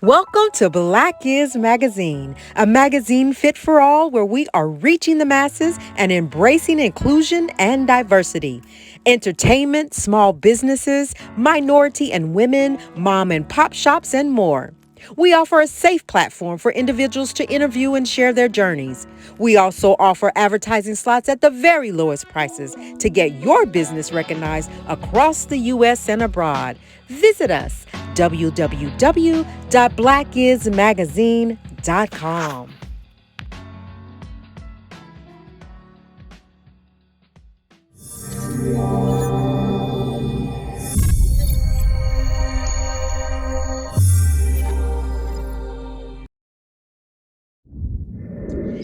Welcome to Black is Magazine, a magazine fit for all where we are reaching the masses and embracing inclusion and diversity. Entertainment, small businesses, minority and women, mom and pop shops, and more. We offer a safe platform for individuals to interview and share their journeys. We also offer advertising slots at the very lowest prices to get your business recognized across the U.S. and abroad. Visit us www.blackismagazine.com.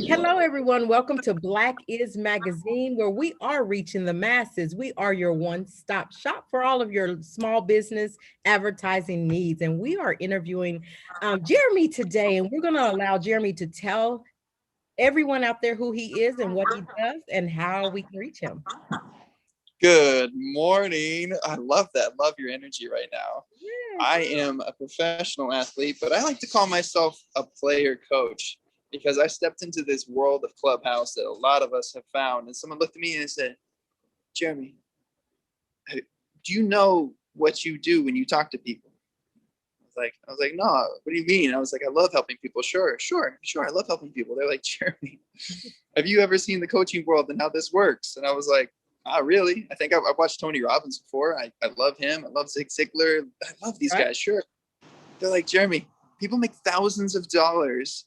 Hello, everyone. Welcome to Black is Magazine, where we are reaching the masses. We are your one-stop shop for all of your small business advertising needs. And we are interviewing Jeremy today, and we're going to allow Jeremy to tell everyone out there who he is and what he does and how we can reach him. Good morning. I love that. Love your energy right now. Yeah. I am a professional athlete, but I like to call myself a player coach because I stepped into this world of Clubhouse that a lot of us have found. And someone looked at me and said, Jeremy, do you know what you do when you talk to people? I was like, no, what do you mean? I was like, I love helping people. Sure. I love helping people. They're like, Jeremy, have you ever seen the coaching world and how this works? And I was like, not really. I think I've watched Tony Robbins before. I love him. I love Zig Ziglar. I love these guys. Sure. They're like, Jeremy, people make thousands of dollars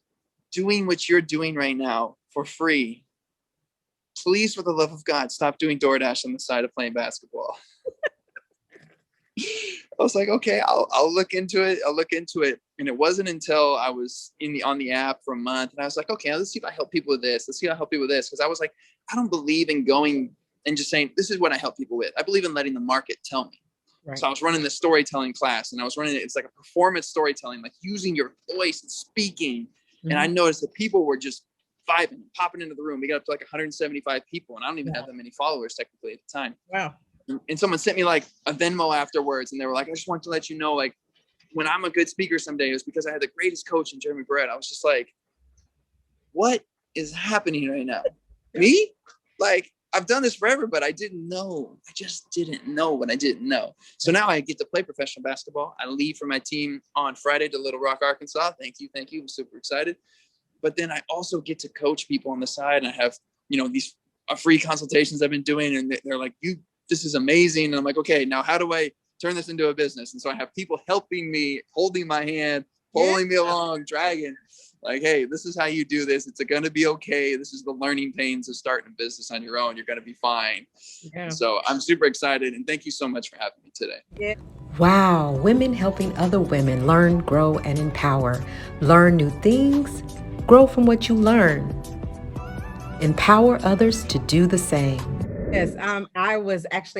doing what you're doing right now for free. Please, for the love of God, stop doing DoorDash on the side of playing basketball. I was like, okay, I'll look into it. And it wasn't until I was on the app for a month, and I was like, okay, let's see if I help people with this. Because I was like, I don't believe in going and just saying, this is what I help people with. I believe in letting the market tell me. Right. So I was running the storytelling class, and I was running it's like a performance storytelling, like using your voice and speaking. Mm-hmm. And I noticed that people were just vibing, popping into the room. We got up to like 175 people, and I don't even have that many followers technically at the time. Wow. And someone sent me like a Venmo afterwards, and they were like, I just want to let you know, like, when I'm a good speaker someday, it was because I had the greatest coach in Jeremy Barrett. I was just like, what is happening right now? Me? Like, I've done this forever, but I didn't know. I just didn't know what I didn't know. So now I get to play professional basketball. I leave for my team on Friday to Little Rock, Arkansas. Thank you. I'm super excited. But then I also get to coach people on the side. And I have, these free consultations I've been doing. And they're like, this is amazing. And I'm like, okay, now how do I turn this into a business? And so I have people helping me, holding my hand, pulling me along, dragging. Like, hey, this is how you do this. It's going to be okay. This is the learning pains of starting a business on your own. You're going to be fine. Yeah. So I'm super excited. And thank you so much for having me today. Yeah. Wow. Women helping other women learn, grow, and empower. Learn new things. Grow from what you learn. Empower others to do the same. Yes. I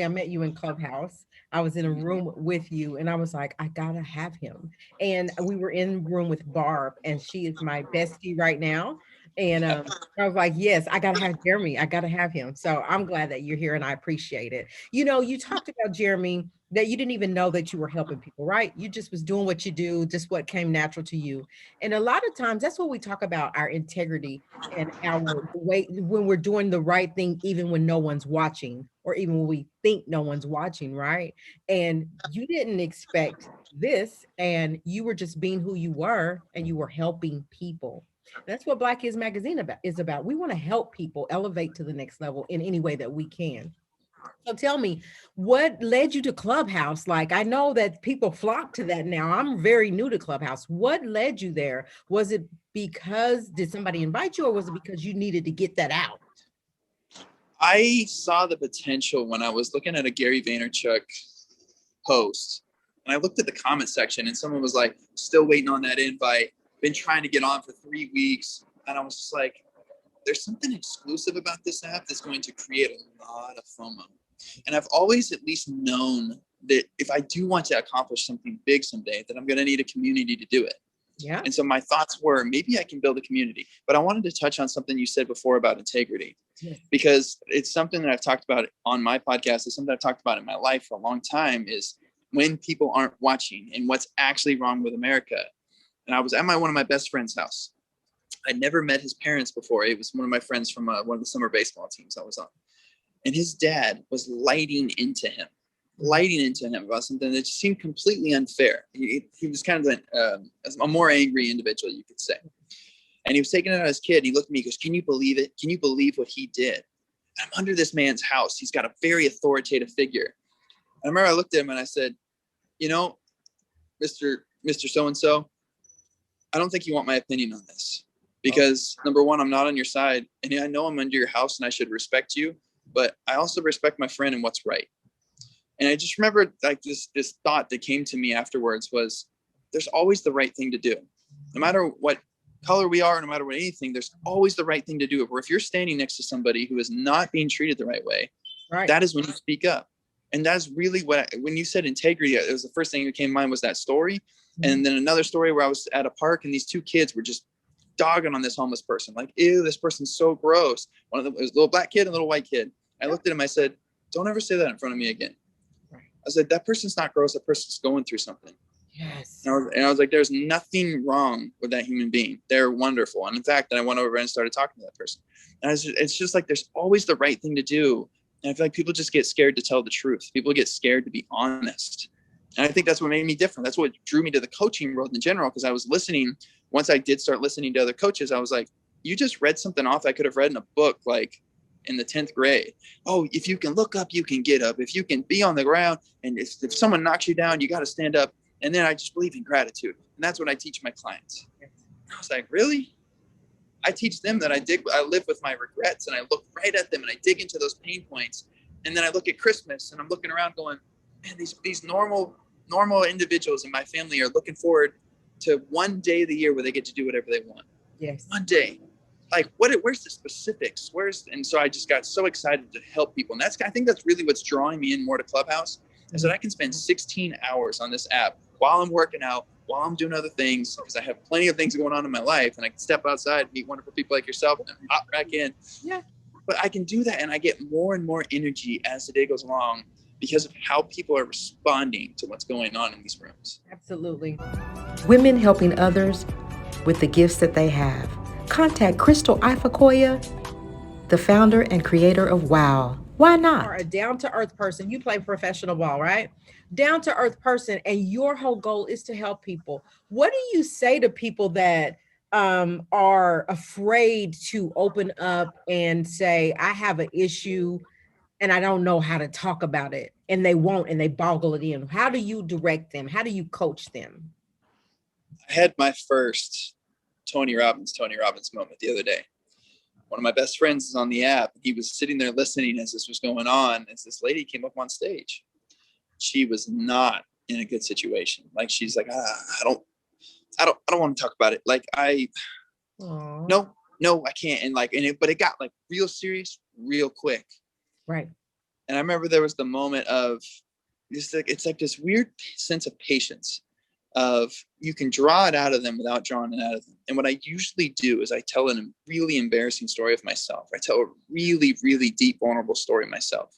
met you in Clubhouse. I was in a room with you, and I was like, I gotta have him. And we were in room with Barb, and she is my bestie right now. And I was like, yes, I gotta have Jeremy. I gotta have him. So I'm glad that you're here, and I appreciate it. You talked about Jeremy that you didn't even know that you were helping people, right? You just was doing what you do, just what came natural to you. And a lot of times, that's what we talk about: our integrity and our way when we're doing the right thing, even when no one's watching, or even when we think no one's watching, right? And you didn't expect this, and you were just being who you were, and you were helping people. That's what Black is Magazine is about. We want to help people elevate to the next level in any way that we can. So tell me, what led you to Clubhouse? Like, I know that people flock to that now. I'm very new to Clubhouse. What led you there? Was it because, did somebody invite you, or was it because you needed to get that out? I saw the potential when I was looking at a Gary Vaynerchuk post, and I looked at the comment section, and someone was like, still waiting on that invite, been trying to get on for 3 weeks. And I was just like, there's something exclusive about this app that's going to create a lot of FOMO. And I've always at least known that if I do want to accomplish something big someday, that I'm going to need a community to do it. Yeah. And so my thoughts were, maybe I can build a community. But I wanted to touch on something you said before about integrity, because it's something that I've talked about on my podcast. It's something I've talked about in my life for a long time, is when people aren't watching and what's actually wrong with America. and I was at one of my best friend's house. I'd never met his parents before. It was one of my friends from one of the summer baseball teams I was on. And his dad was lighting into him about something that just seemed completely unfair. He was kind of a more angry individual, you could say. And he was taking it on his kid. And he looked at me, he goes, "Can you believe it? Can you believe what he did? I'm under this man's house. He's got a very authoritative figure." I remember I looked at him and I said, "You know, Mr. So-and-so, I don't think you want my opinion on this. Because number one, I'm not on your side. And I know I'm under your house and I should respect you. But I also respect my friend and what's right." And I just remember like this thought that came to me afterwards was, there's always the right thing to do. No matter what color we are, no matter what anything, there's always the right thing to do. Or if you're standing next to somebody who is not being treated the right way, right, that is when you speak up. And that's really when you said integrity, it was the first thing that came to mind was that story. Mm-hmm. And then another story where I was at a park and these two kids were just dogging on this homeless person. Like, ew, this person's so gross. One of them was a little black kid and a little white kid. I looked at him, I said, "Don't ever say that in front of me again." I said, "That person's not gross. That person's going through something." Yes. And I was like, there's nothing wrong with that human being. They're wonderful. And in fact, then I went over and started talking to that person. And it's just like, there's always the right thing to do. And I feel like people just get scared to tell the truth. People get scared to be honest. And I think that's what made me different. That's what drew me to the coaching world in general. Because I was listening, once I did start listening to other coaches, I was like, you just read something off I could have read in a book, like in the 10th grade. Oh, if you can look up, you can get up. If you can be on the ground, and if someone knocks you down, you got to stand up. And then I just believe in gratitude. And that's what I teach my clients. I was like, really? I teach them that I live with my regrets, and I look right at them and I dig into those pain points. And then I look at Christmas and I'm looking around going, man, these normal individuals in my family are looking forward to one day of the year where they get to do whatever they want. Yes. One day. Like, where's the specifics? And so I just got so excited to help people. And I think that's really what's drawing me in more to Clubhouse, is that I can spend 16 hours on this app while I'm working out, while I'm doing other things, because I have plenty of things going on in my life, and I can step outside, meet wonderful people like yourself, and then hop back in. Yeah. But I can do that, and I get more and more energy as the day goes along because of how people are responding to what's going on in these rooms. Absolutely. Women helping others with the gifts that they have. Contact Crystal Ifakoya, the founder and creator of WOW. Why not? You are a down-to-earth person. You play professional ball, right? Down-to-earth person, and your whole goal is to help people. What do you say to people that are afraid to open up and say, I have an issue and I don't know how to talk about it, and they won't, and they boggle it in? How do you direct them? How do you coach them? I had my first Tony Robbins moment the other day. One of my best friends is on the app. He was sitting there listening as this was going on, as this lady came up on stage. She was not in a good situation. Like, she's like, I don't want to talk about it. Like, no, I can't. And but it got like real serious, real quick. Right. And I remember there was the moment of it's like this weird sense of patience of you can draw it out of them without drawing it out of them. And what I usually do is I tell a really embarrassing story of myself. I tell a really, really deep, vulnerable story myself.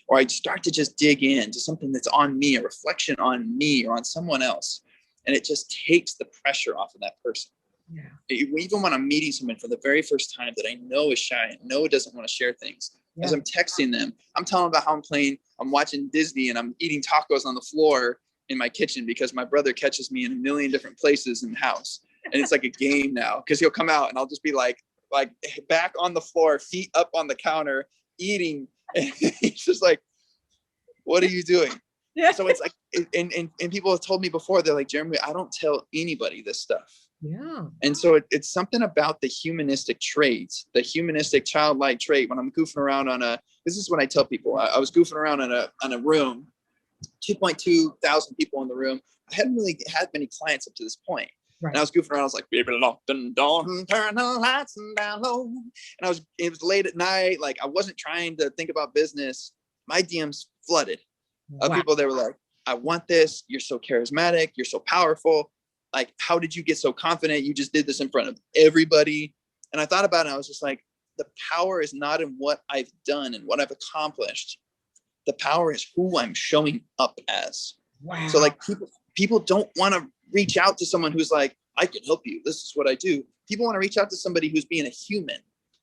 Or I start to just dig into something that's on me, a reflection on me or on someone else. And it just takes the pressure off of that person. Yeah. Even when I'm meeting someone for the very first time that I know is shy and know doesn't want to share things, as I'm texting them, I'm telling them about how I'm watching Disney and I'm eating tacos on the floor in my kitchen because my brother catches me in a million different places in the house. And it's like a game now, because he'll come out and I'll just be like back on the floor, feet up on the counter, eating. And he's just like, what are you doing? Yeah. So it's like, and people have told me before, they're like, Jeremy, I don't tell anybody this stuff. Yeah. And so it's something about the humanistic traits, the humanistic childlike trait. When I'm goofing around this is what I tell people. I was goofing around on a room, 2.2 thousand people in the room. I hadn't really had many clients up to this point. Right. And I was goofing around. I was like, "Baby, lock the door and turn the lights down low." And it was late at night. Like, I wasn't trying to think about business. My DMs flooded of people that were like, "I want this. You're so charismatic. You're so powerful. Like, how did you get so confident? You just did this in front of everybody." And I thought about it. I was just like, the power is not in what I've done and what I've accomplished. The power is who I'm showing up as. Wow. So like people don't want to reach out to someone who's like, I can help you. This is what I do. People want to reach out to somebody who's being a human.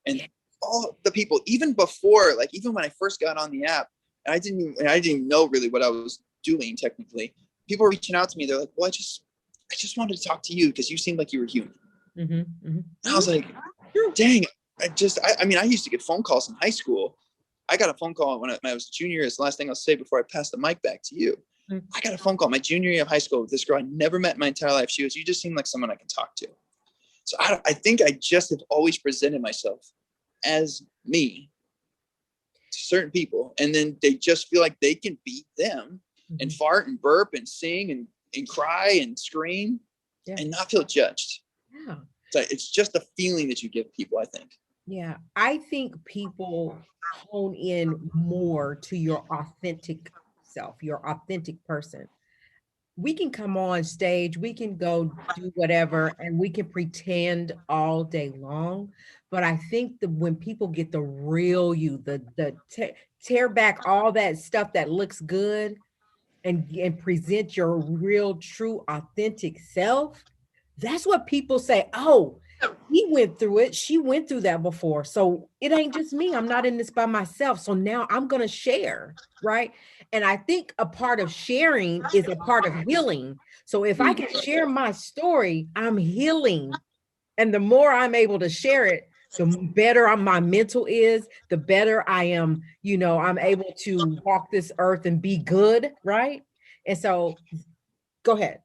And all the people, even before, like even when I first got on the app, and I didn't even know really what I was doing technically. People were reaching out to me. They're like, well, I just wanted to talk to you because you seemed like you were human. I was like, dang, I mean, I used to get phone calls in high school. I got a phone call when I was a junior. It's the last thing I'll say before I pass the mic back to you. I got a phone call my junior year of high school with this girl I never met in my entire life. She goes, you just seem like someone I can talk to. So I think I just have always presented myself as me to certain people. And then they just feel like they can beat them and fart and burp and sing and cry and scream and not feel judged. Yeah. So it's just a feeling that you give people, I think. Yeah. I think people hone in more to your authentic self, your authentic person. We can come on stage, we can go do whatever, and we can pretend all day long. But I think that when people get the real you, tear back all that stuff that looks good and present your real, true, authentic self, that's what people say. Oh, he went through it. She went through that before. So it ain't just me. I'm not in this by myself. So now I'm going to share. Right. And I think a part of sharing is a part of healing. So if I can share my story, I'm healing. And the more I'm able to share it, the better my mental is, the better I am, I'm able to walk this earth and be good. Right. And so go ahead.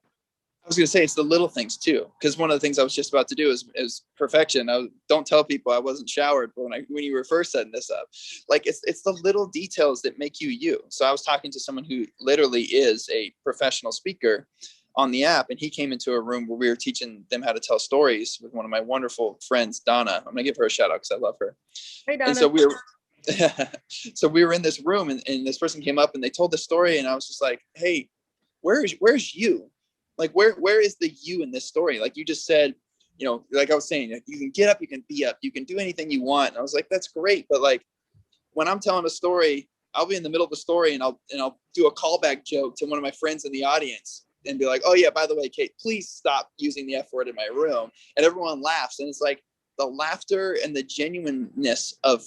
I was going to say it's the little things too, because one of the things I was just about to do is perfection. Don't tell people I wasn't showered, but when you were first setting this up, like it's the little details that make you you. So I was talking to someone who literally is a professional speaker on the app, and he came into a room where we were teaching them how to tell stories with one of my wonderful friends, Donna. I'm going to give her a shout out because I love her. Hey, Donna. And so we were in this room, and this person came up and they told the story, and I was just like, hey, where's you? Like, where is the you in this story? Like you just said, like I was saying, you can get up, you can be up, you can do anything you want. And I was like, that's great. But like, when I'm telling a story, I'll be in the middle of a story and I'll do a callback joke to one of my friends in the audience and be like, oh yeah, by the way, Kate, please stop using the F word in my room. And everyone laughs. And it's like the laughter and the genuineness of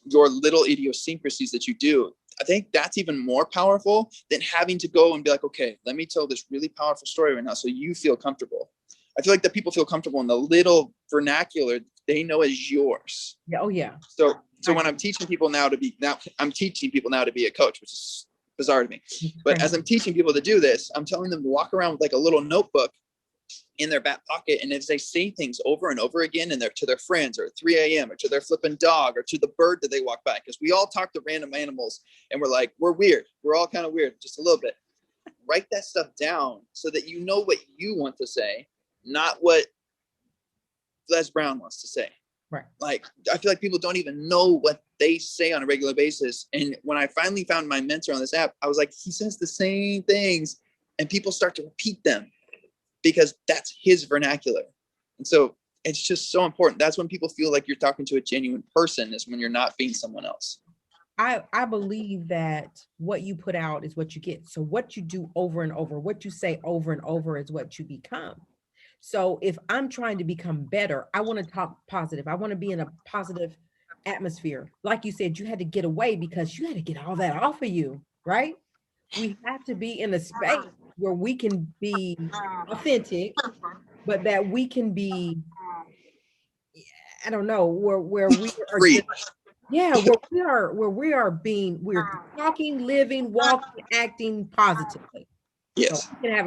your little idiosyncrasies that you do. I think that's even more powerful than having to go and be like, okay, let me tell this really powerful story right now so you feel comfortable. I feel like that people feel comfortable in the little vernacular they know as yours. Yeah. Oh yeah. So when I'm teaching people now to be a coach, which is bizarre to me. But as I'm teaching people to do this, I'm telling them to walk around with like a little notebook in their back pocket. And if they say things over and over again and they're to their friends or at 3 a.m. or to their flipping dog or to the bird that they walk by, because we all talk to random animals and we're weird. We're all kind of weird, just a little bit. Write that stuff down so that you know what you want to say, not what Les Brown wants to say. Right. Like, I feel like people don't even know what they say on a regular basis. And when I finally found my mentor on this app, I was like, he says the same things and people start to repeat them because that's his vernacular. And so it's just so important. That's when people feel like you're talking to a genuine person, is when you're not being someone else. I believe that what you put out is what you get. So what you do over and over, what you say over and over is what you become. So if I'm trying to become better, I want to talk positive. I want to be in a positive atmosphere. Like you said, you had to get away because you had to get all that off of you, right? We have to be in a space where we can be authentic, but that we can be, I don't know, where we are free. we're talking, living, walking, acting positively. Yes. So you can have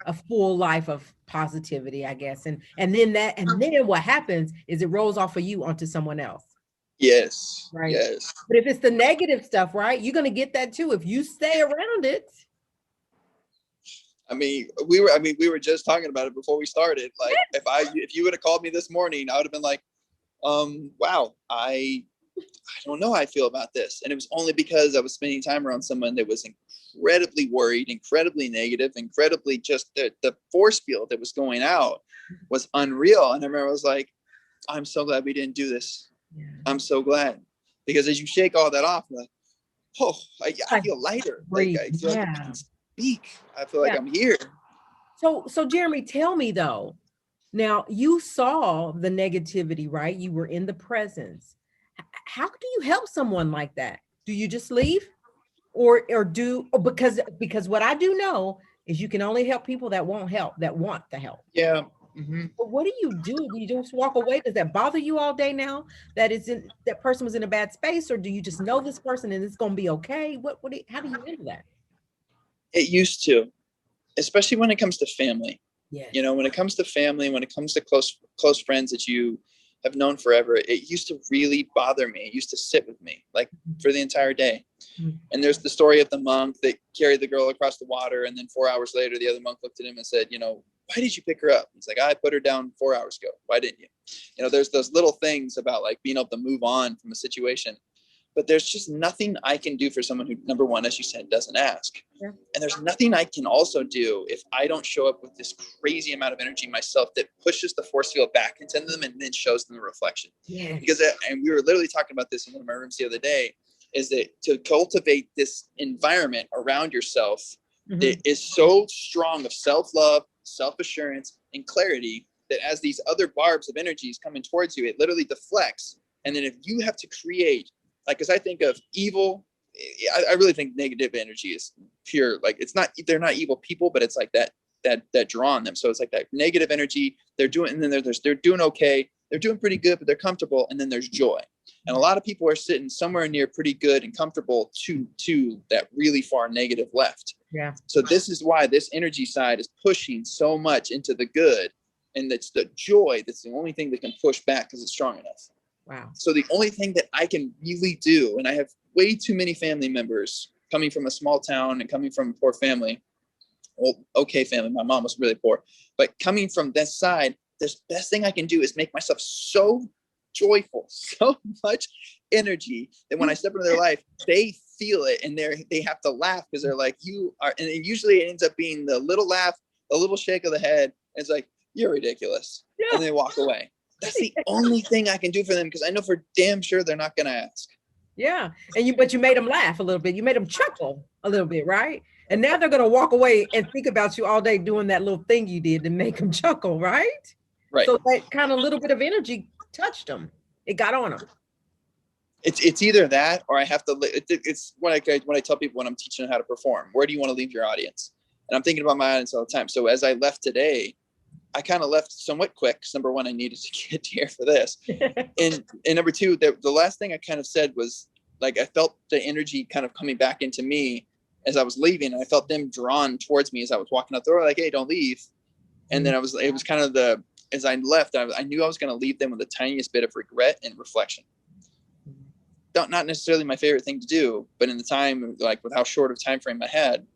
a full life of positivity, I guess. And then what happens is it rolls off of you onto someone else. Yes. Right. Yes. But if it's the negative stuff, right, you're going to get that too if you stay around it. I mean, we were just talking about it before we started. Like, if you would have called me this morning, I would have been like, wow, I don't know how I feel about this. And it was only because I was spending time around someone that was incredibly worried, incredibly negative, incredibly just the force field that was going out was unreal. And I remember I was like, I'm so glad we didn't do this. Yeah. I'm so glad. Because as you shake all that off, like, oh, I feel lighter. Like, I feel like I can speak. I feel like I'm here. So Jeremy, tell me though. Now you saw the negativity, right? You were in the presence. How do you help someone like that? Do you just leave, or do or because what I do know is you can only help people that won't help, that want the help. Yeah. Hmm. But what do you do? Do you just walk away? Does that bother you all day now? That person was in a bad space, or do you just know this person and it's going to be okay? How do you handle that? It used to, especially when it comes to family. Yes. You know, when it comes to family, when it comes to close friends that you have known forever, it used to really bother me. It used to sit with me like for the entire day. Mhm. And there's the story of the monk that carried the girl across the water, and then 4 hours later, the other monk looked at him and said, why did you pick her up? He's like, I put her down 4 hours ago. Why didn't you? There's those little things about like being able to move on from a situation. But there's just nothing I can do for someone who, number one, as you said, doesn't ask. Yeah. And there's nothing I can also do if I don't show up with this crazy amount of energy myself that pushes the force field back into them and then shows them the reflection. Yeah. Because, and we were literally talking about this in one of my rooms the other day, is that to cultivate this environment around yourself that is so strong of self-love, self-assurance, and clarity that as these other barbs of energies coming towards you, it literally deflects. And then if you have to create, like, because I think of evil, I really think negative energy is pure. Like, they're not evil people, but it's like that draw on them. So it's like that negative energy they're doing, and then they're doing okay. They're doing pretty good, but they're comfortable. And then there's joy. And a lot of people are sitting somewhere near pretty good and comfortable to that really far negative left. Yeah. So this is why this energy side is pushing so much into the good. And that's the joy. That's the only thing that can push back because it's strong enough. Wow. So the only thing that I can really do, and I have way too many family members coming from a small town and coming from a poor family. Well, okay, family. My mom was really poor, but coming from this side, the best thing I can do is make myself so joyful, so much energy that when I step into their life, they feel it and they have to laugh because they're like, you are, and usually it ends up being the little laugh, a little shake of the head. And it's like, you're ridiculous. Yeah. And they walk away. That's the only thing I can do for them because I know for damn sure they're not going to ask. Yeah. But you made them laugh a little bit. You made them chuckle a little bit, right? And now they're going to walk away and think about you all day doing that little thing you did to make them chuckle, right? Right. So that kind of little bit of energy touched them. It got on them. It's either that or I have to, it's when I tell people when I'm teaching how to perform, where do you want to leave your audience? And I'm thinking about my audience all the time. So as I left today, I kind of left somewhat quick. Number one, I needed to get here for this. and number two, the last thing I kind of said was like, I felt the energy kind of coming back into me as I was leaving. And I felt them drawn towards me as I was walking out the door, like, hey, don't leave. And then it was kind of as I left, I knew I was going to leave them with the tiniest bit of regret and reflection. Not necessarily my favorite thing to do, but in the time, like with how short of time frame I had,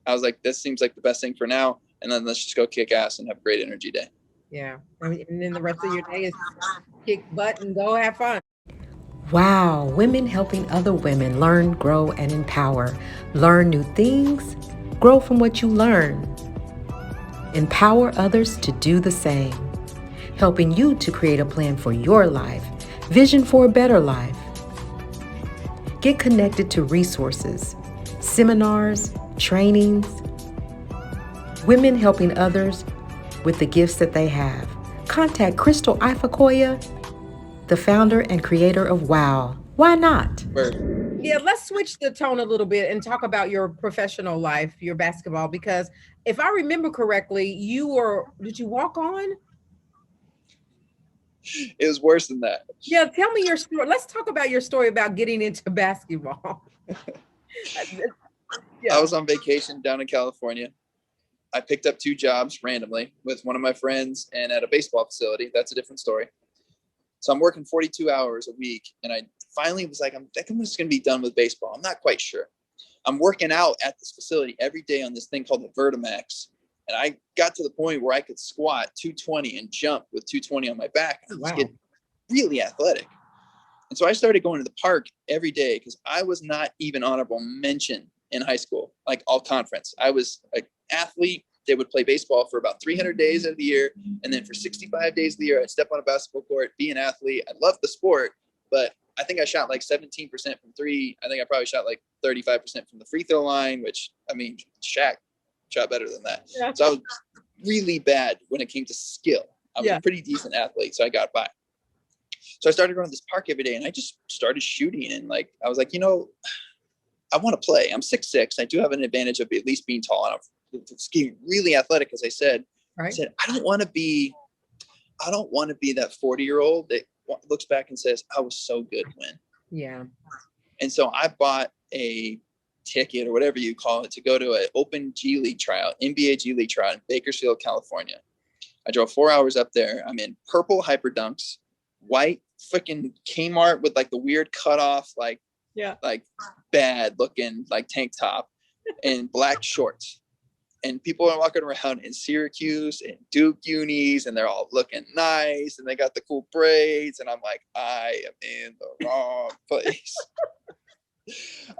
I was like, this seems like the best thing for now. And then let's just go kick ass and have a great energy day. Yeah. I mean, and then the rest of your day is kick butt and go have fun. Wow, women helping other women learn, grow, and empower. Learn new things, grow from what you learn. Empower others to do the same. Helping you to create a plan for your life, vision for a better life. Get connected to resources, seminars, trainings. Women helping others with the gifts that they have. Contact Crystal Ifakoya, the founder and creator of WOW. Why not? Yeah, let's switch the tone a little bit and talk about your professional life, your basketball, because if I remember correctly, did you walk on? It was worse than that. Yeah, tell me your story. Let's talk about your story about getting into basketball. Yeah. I was on vacation down in California. I picked up 2 jobs randomly with one of my friends and at a baseball facility. That's a different story. So I'm working 42 hours a week. And I finally was like, I'm just going to be done with baseball. I'm not quite sure. I'm working out at this facility every day on this thing called the Vertimax. And I got to the point where I could squat 220 and jump with 220 on my back. I was getting really athletic. And so I started going to the park every day because I was not even honorable mention in high school, like all conference. I was an athlete. They would play baseball for about 300 days of the year. And then for 65 days of the year, I'd step on a basketball court, be an athlete. I loved the sport, but I think I shot like 17% from 3. I think I probably shot like 35% from the free throw line, which, I mean, Shaq shot better than that. Yeah. So really bad when it came to skill. I was a pretty decent athlete, so I got by. So I started going to this park every day, and I just started shooting. And like, I was like, you know, I want to play. I'm 6'6". I do have an advantage of at least being tall, and I'm skiing really athletic, as I said. Right. I said, I don't want to be that 40-year-old that looks back and says, I was so good when. Yeah. And so I bought a ticket, or whatever you call it, to go to an open G League tryout, NBA G League tryout in Bakersfield, California. I drove 4 hours up there. I'm in purple hyper dunks, white freaking Kmart with like the weird cutoff, like bad looking like tank top, and black shorts. And people are walking around in Syracuse and Duke unis, and they're all looking nice, and they got the cool braids. And I'm like, I am in the wrong place.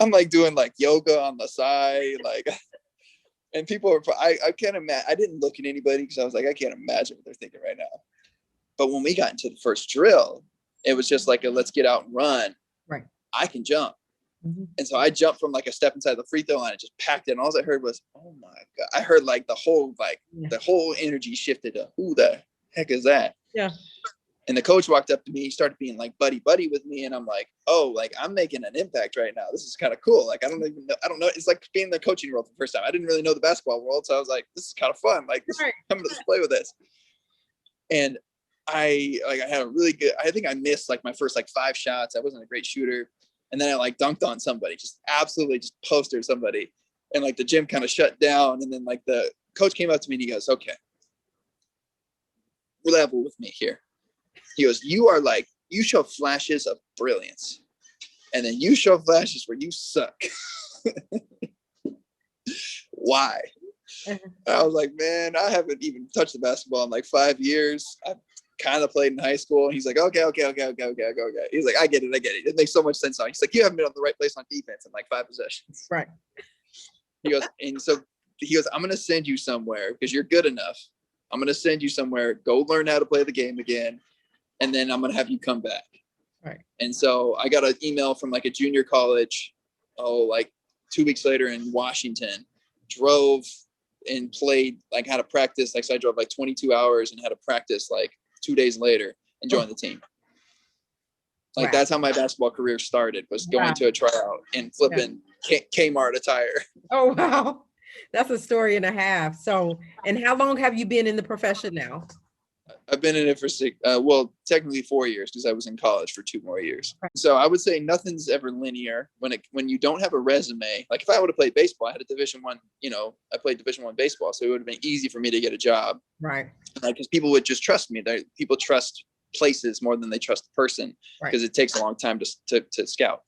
I'm like doing like yoga on the side, like, and people are, I can't imagine. I didn't look at anybody because I was like, I can't imagine what they're thinking right now. But when we got into the first drill, it was just like let's get out and run. Right. I can jump. And so I jumped from like a step inside the free throw line and just packed it. And all I heard was, oh my God. I heard like the whole energy shifted to, who the heck is that? Yeah. And the coach walked up to me, he started being like buddy with me. And I'm like, oh, like I'm making an impact right now. This is kind of cool. Like, I don't know. It's like being in the coaching world for the first time. I didn't really know the basketball world. So I was like, this is kind of fun. Like, I'm going to play with this. And I had a really good, I think I missed like my first like 5 shots. I wasn't a great shooter. And then I like dunked on somebody, just absolutely just postered somebody. And like the gym kind of shut down. And then like the coach came up to me and he goes, okay, level with me here. He goes, you show flashes of brilliance. And then you show flashes where you suck. Why? I was like, man, I haven't even touched the basketball in like 5 years. I've kind of played in high school. And he's like, okay. He's like, I get it. It makes so much sense now. He's like, you haven't been on the right place on defense in like 5 possessions. Right. He goes, I'm going to send you somewhere because you're good enough. I'm going to send you somewhere. Go learn how to play the game again. And then I'm going to have you come back. Right. And so I got an email from like a junior college, like 2 weeks later in Washington, drove and played, like had to practice. Like, so I drove like 22 hours and had to practice like 2 days later and join the team. Like, that's how my basketball career started, was going to a tryout and flipping Kmart attire. Oh, wow. That's a story and a half. So, and how long have you been in the profession now? I've been in it for technically 4 years, because I was in college for 2 more years. So I would say nothing's ever linear when you don't have a resume. Like if I would have played baseball, I had a Division I, I played Division I baseball. So it would have been easy for me to get a job. Right. Like, because people would just trust me. People trust places more than they trust the person, because it takes a long time to scout.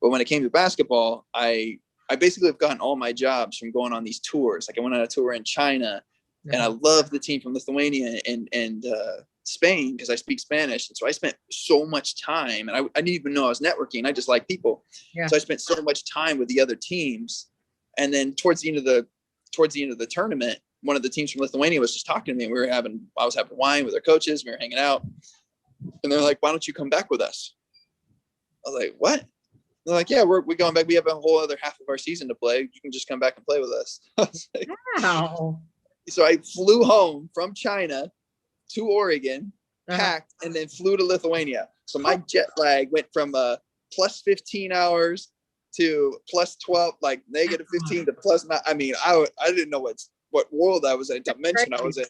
But when it came to basketball, I basically have gotten all my jobs from going on these tours. Like I went on a tour in China. And I love the team from Lithuania and Spain, because I speak Spanish. And so I spent so much time, and I didn't even know I was networking. I just like people. Yeah. So I spent so much time with the other teams. And then towards the end of the tournament, one of the teams from Lithuania was just talking to me. I was having wine with their coaches. We were hanging out. And they're like, why don't you come back with us? I was like, what? They're like, yeah, we're going back. We have a whole other half of our season to play. You can just come back and play with us. I was like, wow. So I flew home from China to Oregon, packed, and then flew to Lithuania. So my jet lag went from plus 15 hours to plus 12, like negative 15 to plus 9. I mean, I didn't know what world I was in, dimension I was in.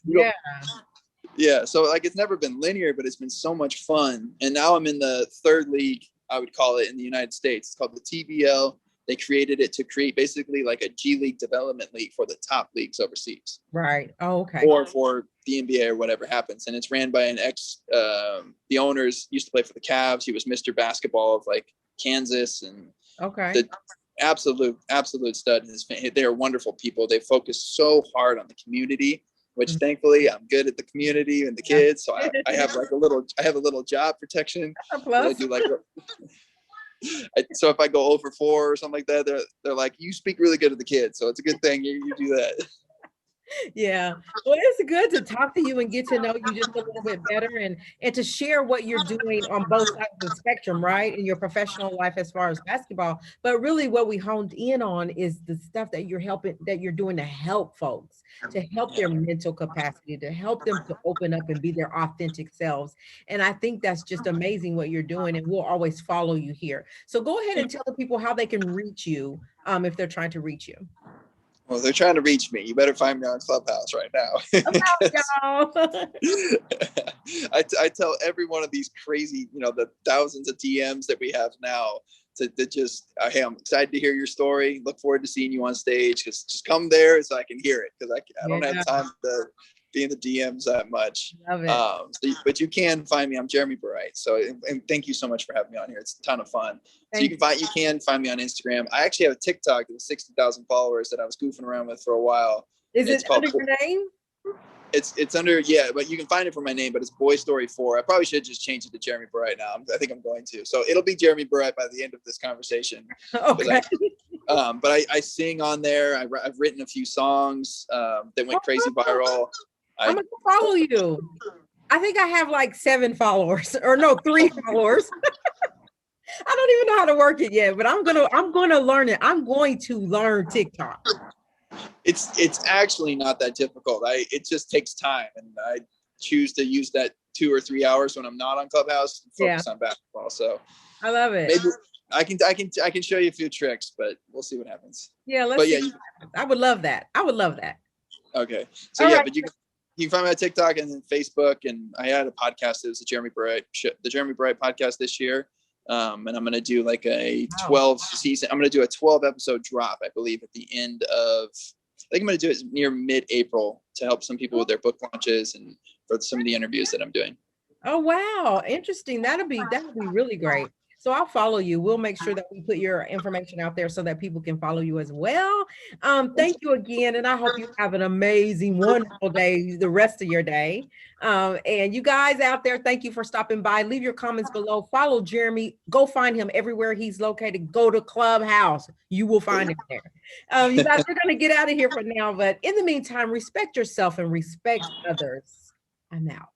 Yeah. So like, it's never been linear, but it's been so much fun. And now I'm in the 3rd league, I would call it, in the United States. It's called the TBL. They created it to create basically like a G League development league for the top leagues overseas. Right. Oh, okay. Or for the NBA or whatever happens. And it's ran by an the owners used to play for the Cavs. He was Mr. Basketball of like Kansas, and the absolute stud. They're wonderful people. They focus so hard on the community, which thankfully I'm good at the community and the kids. So I have like a little job protection. I do like. So if I go over 4 or something like that, they're like, you speak really good to the kids, so it's a good thing you do that. Yeah. Well, it's good to talk to you and get to know you just a little bit better and to share what you're doing on both sides of the spectrum, right? In your professional life as far as basketball. But really what we honed in on is the stuff that you're doing to help folks, to help their mental capacity, to help them to open up and be their authentic selves. And I think that's just amazing what you're doing. And we'll always follow you here. So go ahead and tell the people how they can reach you if they're trying to reach you. Well, they're trying to reach me. You better find me on Clubhouse right now. Y'all. I tell every one of these crazy, the thousands of DMs that we have now to just, hey, I'm excited to hear your story. Look forward to seeing you on stage. Just come there so I can hear it, because I don't have time to be in the DMs that much. Love it. But you can find me. I'm Jeremy Bright. So, and thank you so much for having me on here. It's a ton of fun. So you can find me on Instagram. I actually have a TikTok with 60,000 followers that I was goofing around with for a while. Is it under your name? It's under, but you can find it for my name, but it's Boy Story 4. I probably should just change it to Jeremy Bright now. I think I'm going to. So it'll be Jeremy Bright by the end of this conversation. Okay. But I sing on there. I've written a few songs that went crazy viral. I'm going to follow you. I think I have like 7 followers, or no, 3 followers. I don't even know how to work it yet, but I'm gonna learn it. I'm going to learn TikTok. It's actually not that difficult. It just takes time, and I choose to use that 2 or 3 hours when I'm not on Clubhouse and focus on basketball. So I love it. Maybe I can show you a few tricks, but we'll see what happens. Yeah, let's see. I would love that. Okay. So but you can find me on TikTok and then Facebook, and I had a podcast. It was the Jeremy Bright podcast this year. And I'm going to do like a 12 season. I'm going to do a 12 episode drop, I believe, at the end of, I think I'm going to do it near mid-April to help some people with their book launches and for some of the interviews that I'm doing. Oh, wow. Interesting. That'll be really great. So I'll follow you. We'll make sure that we put your information out there so that people can follow you as well. Thank you again. And I hope you have an amazing, wonderful day, the rest of your day. And you guys out there, thank you for stopping by. Leave your comments below. Follow Jeremy. Go find him everywhere he's located. Go to Clubhouse. You will find him there. You guys, we're going to get out of here for now. But in the meantime, respect yourself and respect others. I'm out.